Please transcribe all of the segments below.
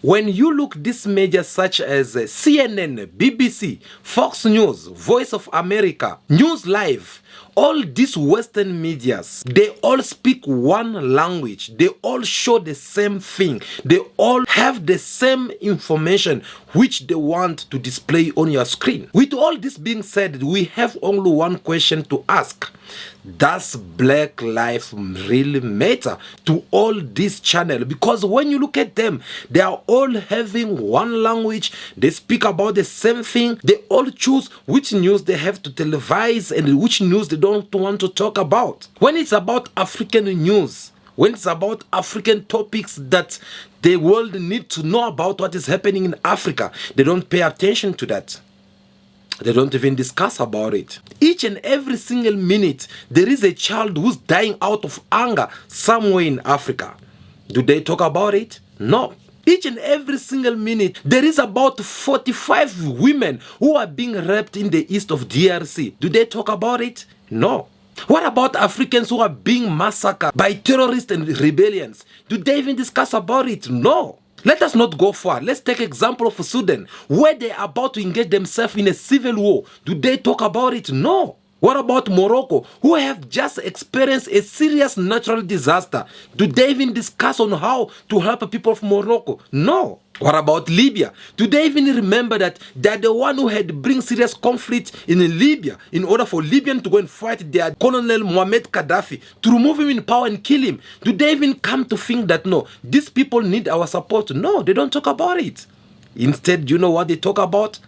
When you look these media such as CNN, BBC, Fox News, Voice of America, News Live, all these Western medias, they all speak one language. They all show the same thing. They all have the same information which they want to display on your screen. With all this being said, we have only one question to ask. Does Black life really matter to all these channels? Because when you look at them, they are all having one language. They speak about the same thing. They all choose which news they have to televise and which news they don't want to talk about. When it's about African news, when it's about African topics that the world need to know about what is happening in Africa, they don't pay attention to that. They don't even discuss about it. Each and every single minute, there is a child who's dying out of anger somewhere in Africa. Do they talk about it? No. Each and every single minute, there is about 45 women who are being raped in the east of DRC. Do they talk about it? No. What about Africans who are being massacred by terrorists and rebellions? Do they even discuss about it? No. Let us not go far. Let's take example of Sudan, where they are about to engage themselves in a civil war. Do they talk about it? No. What about Morocco, who have just experienced a serious natural disaster? Do they even discuss on how to help people of Morocco? No. What about Libya? Do they even remember that they're the one who had bring serious conflict in Libya in order for Libyan to go and fight their Colonel Muammar Gaddafi to remove him in power and kill him? Do they even come to think that no, these people need our support? No, they don't talk about it. Instead, you know what they talk about?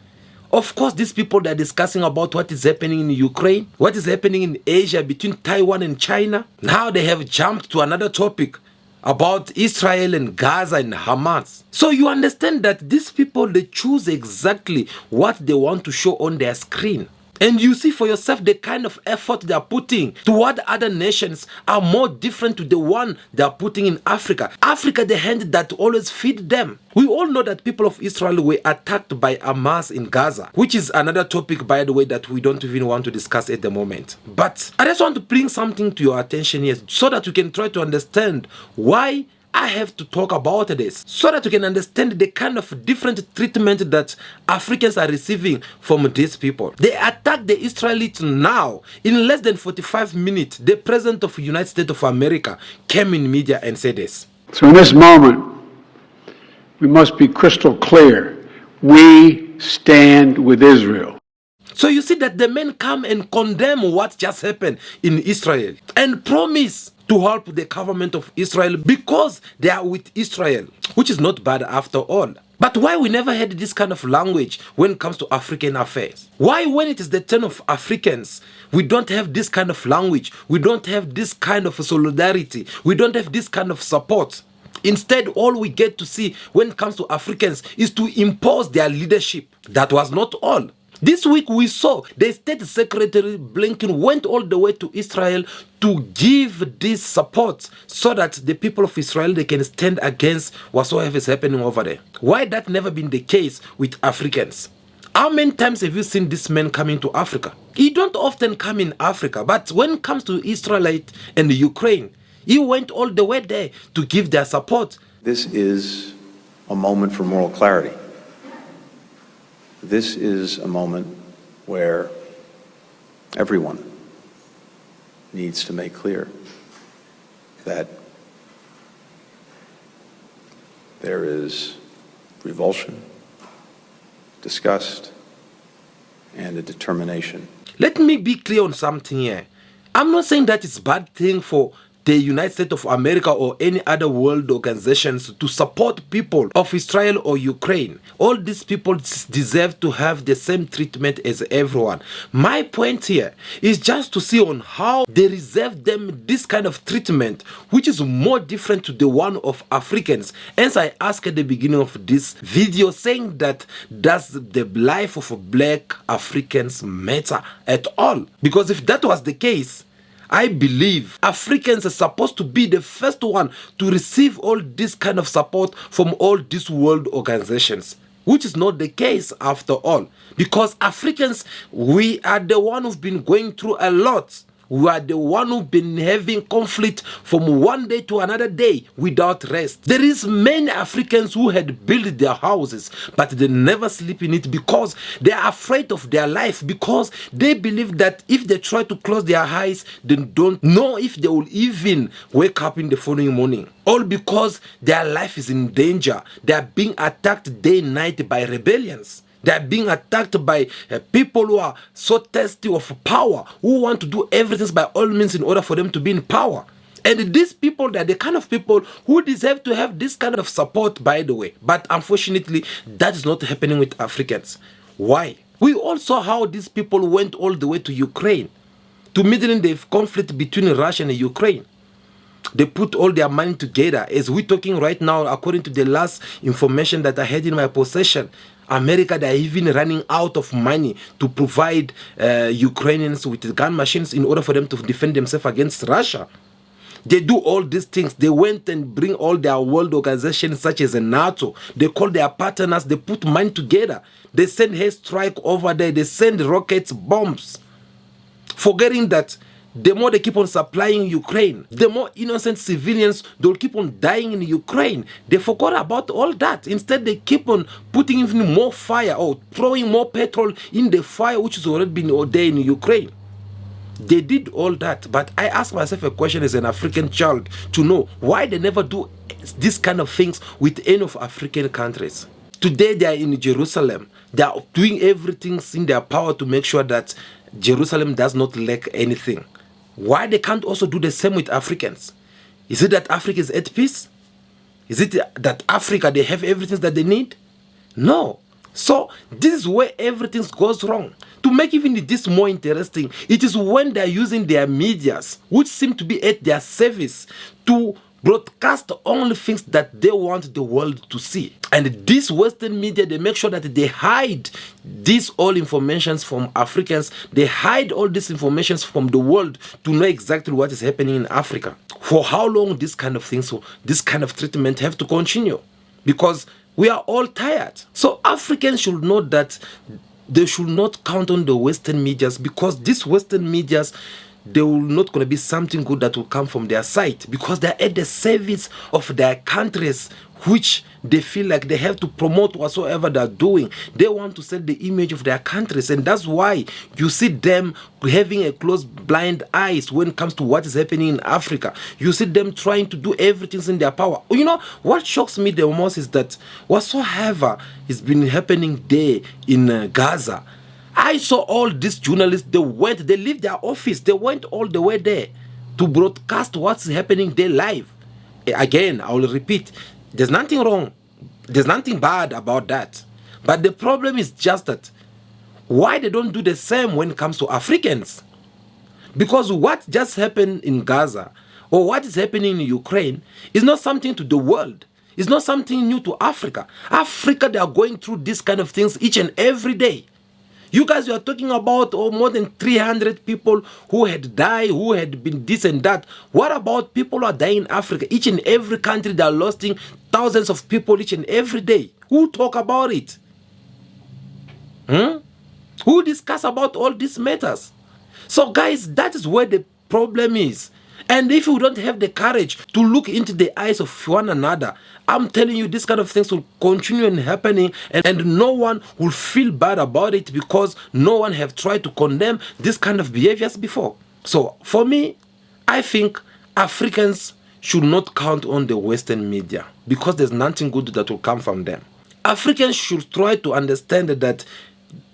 Of course, these people, they're discussing about what is happening in Ukraine, what is happening in Asia between Taiwan and China. Now they have jumped to another topic about Israel and Gaza and Hamas. So you understand that these people, they choose exactly what they want to show on their screen. And you see for yourself the kind of effort they are putting toward other nations are more different to the one they are putting in Africa. Africa, the hand that always feed them. We all know that people of Israel were attacked by Hamas in Gaza, which is another topic, by the way, that we don't even want to discuss at the moment. But I just want to bring something to your attention here so that you can try to understand why I have to talk about this, so that you can understand the kind of different treatment that Africans are receiving from these people. They attack the Israelis now. In less than 45 minutes, the President of the United States of America came in media and said this. So in this moment, we must be crystal clear. We stand with Israel. So you see that the men come and condemn what just happened in Israel and promise to help the government of Israel because they are with Israel, which is not bad after all. But why we never had this kind of language when it comes to African affairs? Why when it is the turn of Africans, we don't have this kind of language, we don't have this kind of solidarity, we don't have this kind of support? Instead, all we get to see when it comes to Africans is to impose their leadership. That was not all. This week we saw the State Secretary Blinken went all the way to Israel to give this support so that the people of Israel, they can stand against whatsoever is happening over there. Why that never been the case with Africans? How many times have you seen this man coming to Africa? He don't often come in Africa, but when it comes to Israelite and Ukraine, he went all the way there to give their support. This is a moment for moral clarity. This is a moment where everyone needs to make clear that there is revulsion, disgust, and a determination. Let me be clear on something here. I'm not saying that it's a bad thing for the United States of America or any other world organizations to support people of Israel or Ukraine. All these people deserve to have the same treatment as everyone. My point here is just to see on how they reserve them this kind of treatment, which is more different to the one of Africans. Hence, I asked at the beginning of this video saying that does the life of black Africans matter at all? Because if that was the case, I believe Africans are supposed to be the first one to receive all this kind of support from all these world organizations, which is not the case after all. Because Africans, we are the one who've been going through a lot We are the one who've been having conflict from one day to another day without rest. There is many Africans who had built their houses, but they never sleep in it because they are afraid of their life, because they believe that if they try to close their eyes, they don't know if they will even wake up in the following morning. All because their life is in danger. They are being attacked day and night by rebellions. They are being attacked by people who are so thirsty of power, who want to do everything by all means in order for them to be in power. And these people, they are the kind of people who deserve to have this kind of support, by the way. But unfortunately, that is not happening with Africans. Why? We all saw how these people went all the way to Ukraine to middle in the conflict between Russia and Ukraine. They put all their money together. As we're talking right now, according to the last information that I had in my possession, America, they are even running out of money to provide Ukrainians with gun machines in order for them to defend themselves against Russia. They do all these things. They went and bring all their world organizations such as NATO. They call their partners. They put money together. They send airstrike over there. They send rockets, bombs. Forgetting that the more they keep on supplying Ukraine, the more innocent civilians, they'll keep on dying in Ukraine. They forgot about all that. Instead, they keep on putting even more fire or throwing more petrol in the fire which has already been there in Ukraine. They did all that, but I ask myself a question as an African child to know why they never do this kind of things with any of African countries. Today they are in Jerusalem. They are doing everything in their power to make sure that Jerusalem does not lack anything. Why they can't also do the same with Africans? Is it that Africa is at peace? Is it that Africa, they have everything that they need? No. So this is where everything goes wrong. To make even this more interesting, it is when they are using their medias, which seem to be at their service, to broadcast only things that they want the world to see. And this Western media, they make sure that they hide these all informations from Africans. They hide all these informations from the world to know exactly what is happening in Africa. For how long this kind of things, so this kind of treatment have to continue? Because we are all tired. So Africans should know that they should not count on the Western medias, because these Western medias, they will not going to be something good that will come from their side, because they're at the service of their countries, which they feel like they have to promote whatsoever they're doing. They want to set the image of their countries, and that's why you see them having a closed blind eyes when it comes to what is happening in Africa. You see them trying to do everything in their power. You know, what shocks me the most is that whatsoever has been happening there in Gaza, I saw all these journalists, they left their office, they went all the way there to broadcast what's happening there live. Again, I will repeat, there's nothing wrong, there's nothing bad about that. But the problem is just that why they don't do the same when it comes to Africans. Because what just happened in Gaza or what is happening in Ukraine is not something to the world. It's not something new to Africa. Africa, they are going through these kind of things each and every day. You guys, you are talking about more than 300 people who had died, who had been this and that. What about people who are dying in Africa? Each and every country, they are losing thousands of people each and every day. Who talk about it? Who discuss about all these matters? So guys, that is where the problem is. And if you don't have the courage to look into the eyes of one another, I'm telling you, this kind of things will continue and happening, and no one will feel bad about it, because no one have tried to condemn this kind of behaviors before. So for me, I think Africans should not count on the Western media, because there's nothing good that will come from them. Africans should try to understand that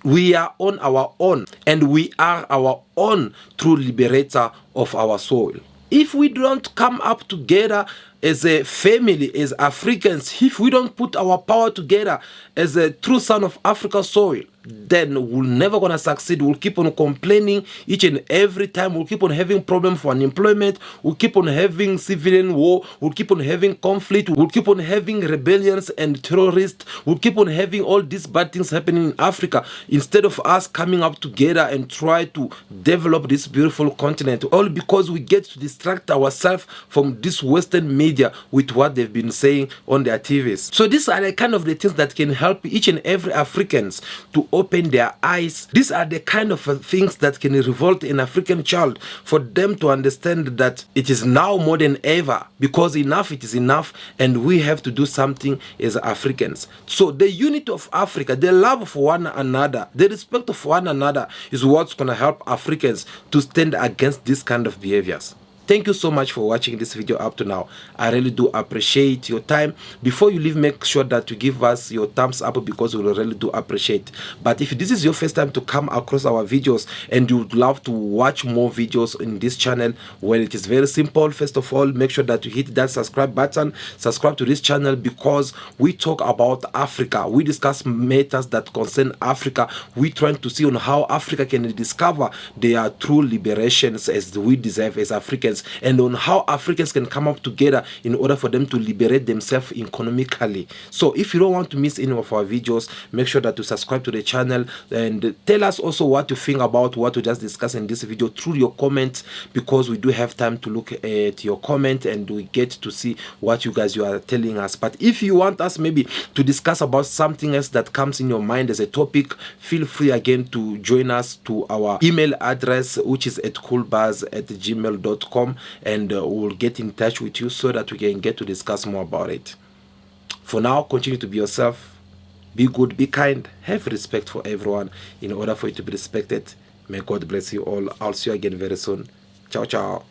we are on our own, and we are our own true liberator of our soul. If we don't come up together as a family, as Africans, if we don't put our power together as a true son of Africa's soil, then we're never going to succeed. We'll keep on complaining each and every time. We'll keep on having problems for unemployment. We'll keep on having civilian war. We'll keep on having conflict. We'll keep on having rebellions and terrorists. We'll keep on having all these bad things happening in Africa, instead of us coming up together and try to develop this beautiful continent, all because we get to distract ourselves from this Western media with what they've been saying on their TVs. So these are the kind of the things that can help each and every Africans to open their eyes. These are the kind of things that can revolt an African child, for them to understand that it is now more than ever, because enough it is enough, and we have to do something as Africans. So the unity of Africa, the love for one another, the respect of one another is what's going to help Africans to stand against this kind of behaviors. Thank you so much for watching this video up to now. I really do appreciate your time. Before you leave, make sure that you give us your thumbs up, because we really do appreciate. But if this is your first time to come across our videos and you would love to watch more videos in this channel, well, it is very simple. First of all, make sure that you hit that subscribe button, subscribe to this channel, because we talk about Africa. We discuss matters that concern Africa. We trying to see on how Africa can discover their true liberations as we deserve as Africans, and on how Africans can come up together in order for them to liberate themselves economically. So if you don't want to miss any of our videos, make sure that you subscribe to the channel, and tell us also what you think about what we just discussed in this video through your comments, because we do have time to look at your comment and we get to see what you are telling us. But if you want us maybe to discuss about something else that comes in your mind as a topic, feel free again to join us to our email address, which is at coolbuzz@gmail.com, and we'll get in touch with you so that we can get to discuss more about it. For now, continue to be yourself, be good, be kind, have respect for everyone in order for you to be respected. May God bless you all. I'll see you again very soon. Ciao, ciao.